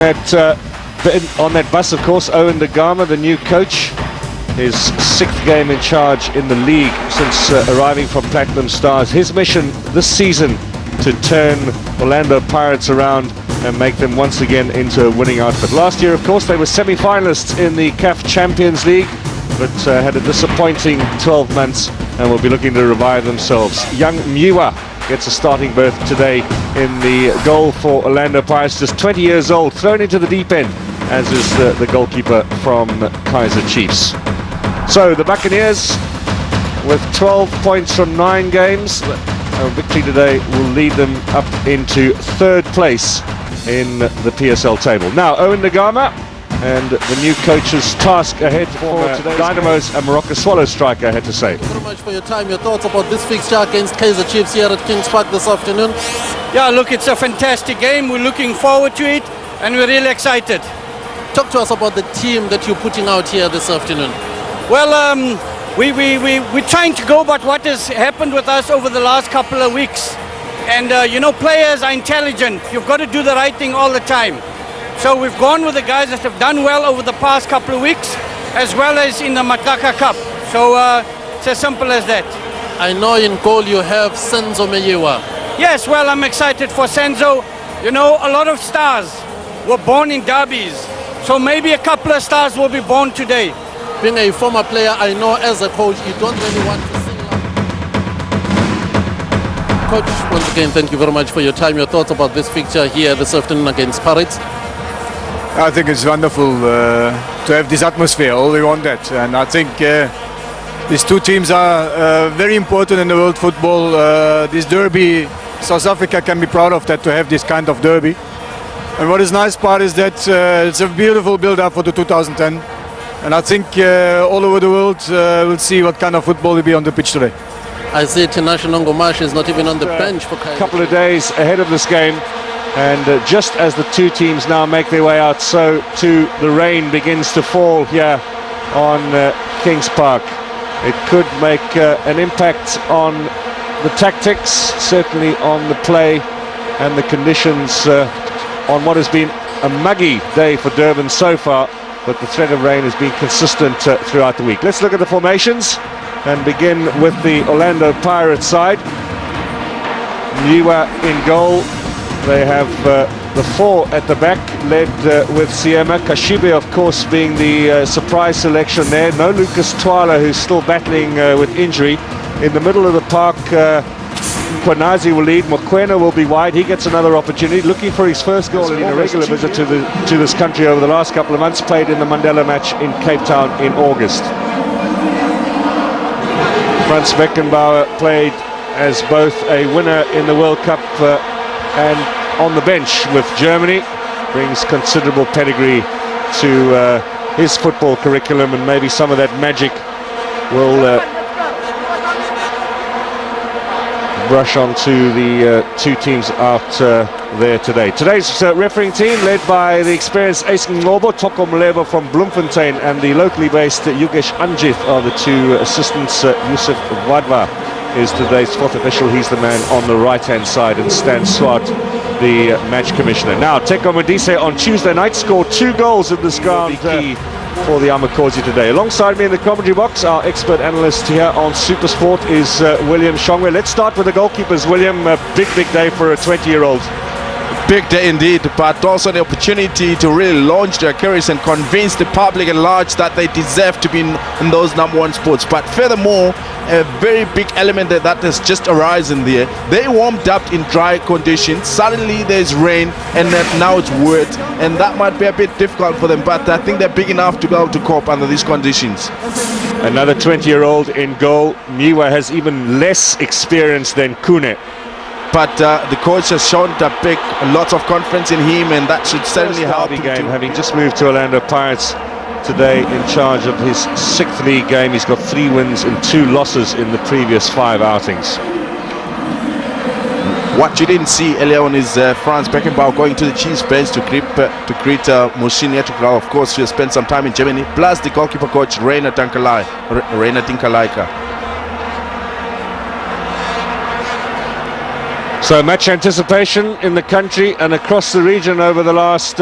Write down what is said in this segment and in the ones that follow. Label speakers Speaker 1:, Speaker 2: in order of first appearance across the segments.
Speaker 1: On that bus, of course, Owen De Gama, the new coach, his 6th game in charge in the league since arriving from Platinum Stars. His mission this season to turn Orlando Pirates around and make them once again into a winning outfit. Last year, of course, they were semi-finalists in the CAF Champions League, but had a disappointing 12 months and will be looking to revive themselves. Young Mjiwa gets a starting berth today in the goal for Orlando Pirates, just 20 years old, thrown into the deep end, as is the goalkeeper from Kaizer Chiefs. So the Buccaneers, with 12 points from 9 games, a victory today will lead them up into 3rd place in the PSL table. Now, Owen De Gama and the new coach's task ahead for today's Dynamo's and Morocco Swallows striker, I had to say.
Speaker 2: Thank you very much for your time. Your thoughts about this fixture against Kaizer Chiefs here at Kings Park this afternoon?
Speaker 3: Yeah, look, it's a fantastic game. We're looking forward to it and we're really excited.
Speaker 2: Talk to us about the team that you're putting out here this afternoon.
Speaker 3: Well, we're trying to go about what has happened with us over the last couple of weeks. And, players are intelligent. You've got to do the right thing all the time. So we've gone with the guys that have done well over the past couple of weeks, as well as in the Mataka Cup. So it's as simple as that.
Speaker 2: I know in goal you have Senzo Mjiwa.
Speaker 3: Yes, well, I'm excited for Senzo. You know, a lot of stars were born in derbies. So maybe a couple of stars will be born today.
Speaker 2: Being a former player, I know as a coach, you don't really want to sing along. Coach, once again, thank you very much for your time. Your thoughts about this fixture here this afternoon against Pirates?
Speaker 4: I think it's wonderful to have this atmosphere. All we want that, and I think these two teams are very important in the world football. This derby, South Africa can be proud of that, to have this kind of derby. And what is nice part is that it's a beautiful build-up for the 2010, and I think all over the world will see what kind of football will be on the pitch today.
Speaker 2: I see Tinashe Nongomash is not even on the bench for Kaizer.
Speaker 1: A couple of days ahead of this game. And just as the two teams now make their way out, so too the rain begins to fall here on Kings Park. It could make an impact on the tactics, certainly on the play and the conditions on what has been a muggy day for Durban so far, but the threat of rain has been consistent throughout the week. Let's look at the formations and begin with the Orlando Pirates side. Mjiwa in goal. They have the 4 at the back, led with Siema. Kashibe, of course, being the surprise selection there. No Lucas Twala, who's still battling with injury. In the middle of the park, Kwanazi will lead. Mokoena will be wide. He gets another opportunity, looking for his first goal in a regular visit to this country over the last couple of months. Played in the Mandela match in Cape Town in August. Franz Beckenbauer played as both a winner in the World Cup and on the bench with Germany, brings considerable pedigree to his football curriculum, and maybe some of that magic will brush onto the two teams out there today. Today's refereeing team, led by the experienced Ace Ngobo, Toko Mlebo from Bloemfontein, and the locally based Yugesh Anjith are the two assistants. Yusuf Wadwa is today's 4th official. He's the man on the right-hand side, and Stan Swart, the match commissioner. Now, Teko Modise on Tuesday night scored 2 goals in this ground for the Amakosi today. Alongside me in the commentary box, our expert analyst here on Supersport is William Shongwe. Let's start with the goalkeepers. William, a big day for a 20-year-old.
Speaker 5: Big day indeed, but also the opportunity to really launch their careers and convince the public at large that they deserve to be in those #1 spots. But furthermore, a very big element that has just arisen there. They warmed up in dry conditions. Suddenly there's rain, and now it's wet, and that might be a bit difficult for them. But I think they're big enough to be able to cope under these conditions.
Speaker 1: Another 20-year-old in goal. Mjiwa has even less experience than Kune.
Speaker 5: But the coach has shown lots of confidence in him, and that should certainly help him.
Speaker 1: Having just moved to Orlando Pirates today in charge of his 6th league game. He's got 3 wins and 2 losses in the previous 5 outings.
Speaker 5: What you didn't see earlier on is Franz Beckenbauer going to the Chiefs bench to greet Mushin Yetukral, of course, who has spent some time in Germany, plus the goalkeeper coach Reina Tinkalaika.
Speaker 1: So much anticipation in the country and across the region over the last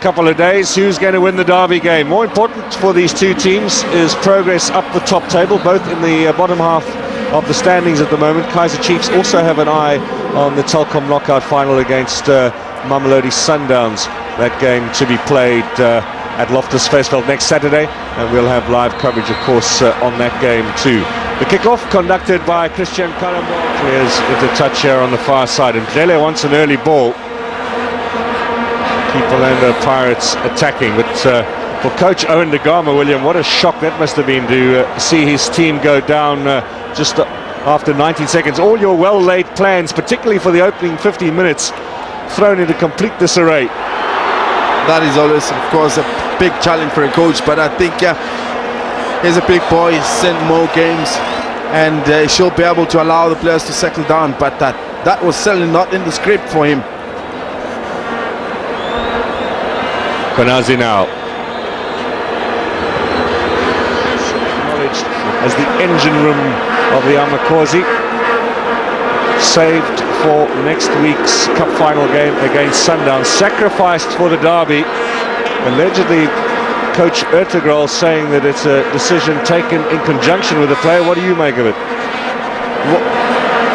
Speaker 1: couple of days. Who's going to win the derby game? More important for these two teams is progress up the top table, both in the bottom half of the standings at the moment. Kaizer Chiefs also have an eye on the Telkom knockout final against Mamelodi Sundowns. That game to be played at Loftus Versfeld next Saturday, and we'll have live coverage, of course, on that game too. The kickoff conducted by Christian Karambol. Clears into touch here on the far side, and Dlele wants an early ball. Keep Orlando Pirates attacking, but for coach Owen de Gama, William, what a shock that must have been to see his team go down just after 19 seconds. All your well-laid plans, particularly for the opening 15 minutes, thrown into complete disarray.
Speaker 5: That is always, of course, a big challenge for a coach, but I think he's a big boy. He's seen more games, and he should be able to allow the players to settle down, but that was certainly not in the script for him.
Speaker 1: Konazi now, acknowledged as the engine room of the Amakosi, saved for next week's cup final game against Sundowns, sacrificed for the derby. Allegedly, coach Ertegrol saying that it's a decision taken in conjunction with the player. What do you make of it?
Speaker 5: Well,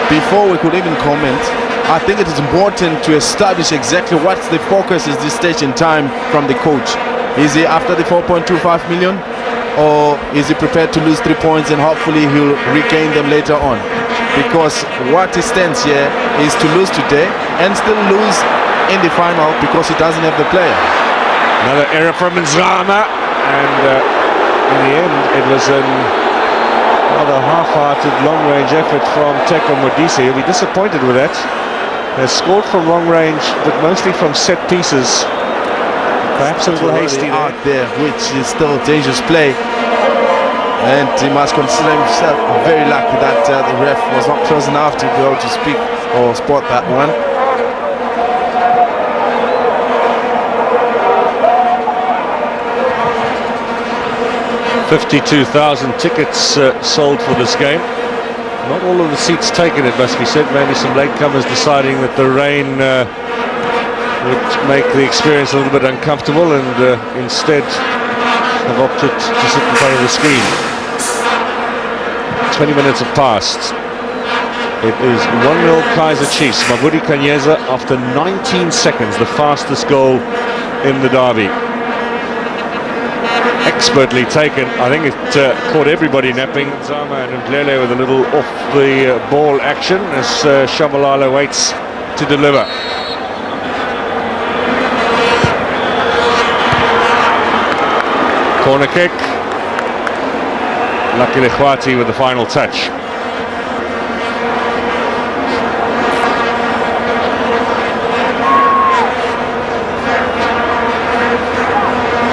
Speaker 5: before we could even comment, I think it is important to establish exactly what's the focus at this stage in time from the coach. Is he after the 4.25 million, or is he prepared to lose 3 points and hopefully he'll regain them later on? Because what he stands here is to lose today and still lose in the final because he doesn't have the player.
Speaker 1: Another error from Nzama, and in the end it was another half-hearted long-range effort from Teko Modise. He'll be disappointed with that. Has scored from long range, but mostly from set pieces. Perhaps a little hasty
Speaker 5: out there, which is still a dangerous play. And he must consider himself very lucky that the ref was not close enough to be able to speak or spot that one.
Speaker 1: $52,000 tickets sold for this game. Not all of the seats taken, it must be said. Maybe some latecomers deciding that the rain would make the experience a little bit uncomfortable, and instead have opted to sit in front of the screen. 20 minutes have passed. It is 1-0 Kaizer Chiefs. Mabudi Kanyeza after 19 seconds, the fastest goal in the derby. Expertly taken. I think it caught everybody napping. Zama and Ndlele with a little off the ball action as Shabalala waits to deliver. Corner kick. Lucky Lekhwati with the final touch.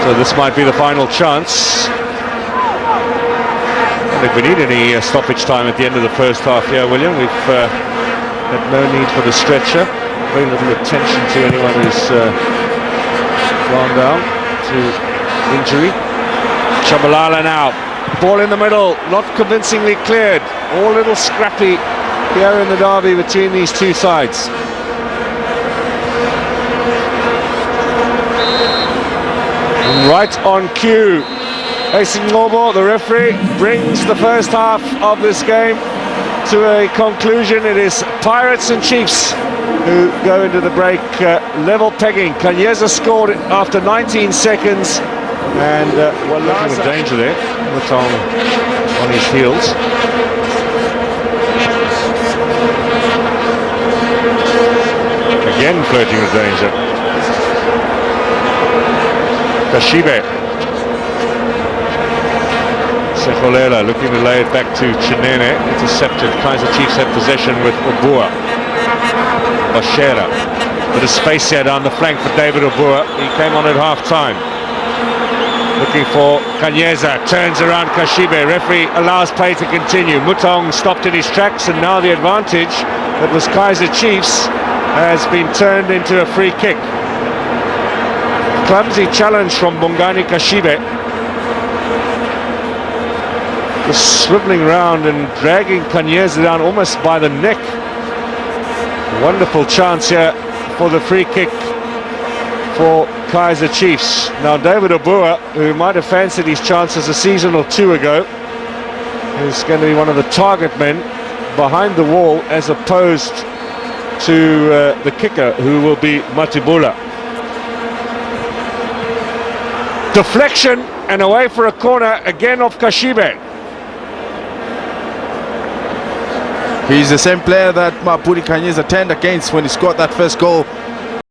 Speaker 1: So this might be the final chance. And if we need any stoppage time at the end of the first half here, William, we've had no need for the stretcher. Very little attention to anyone who's gone down to injury. Shabalala now. Ball in the middle, not convincingly cleared. All a little scrappy here in the derby between these two sides. Right on cue, Ngobo, the referee, brings the first half of this game to a conclusion. It is Pirates and Chiefs who go into the break level pegging. Kanyeza scored after 19 seconds, and well, looking with danger there. Mutong on his heels. Again flirting with danger. Kashibe. Sekolela looking to lay it back to Chinene. Intercepted. Kaizer Chiefs had possession with Obua. Oshera. Bit of space here down the flank for David Obua. He came on at half-time. Looking for Kanyeza. Turns around Kashibe. Referee allows play to continue. Mutong stopped in his tracks, and now the advantage that was Kaizer Chiefs has been turned into a free kick. Clumsy challenge from Bongani Kashibe. Just swiveling round and dragging Kanyeza down almost by the neck. Wonderful chance here for the free kick for Kaiser Chiefs. Now David Obua, who might have fancied his chances a season or two ago, is going to be one of the target men behind the wall as opposed to the kicker, who will be Matibula. Deflection and away for a corner again of Kashibe.
Speaker 5: He's the same player that Mapudi Kanyeza turned against when he scored that first goal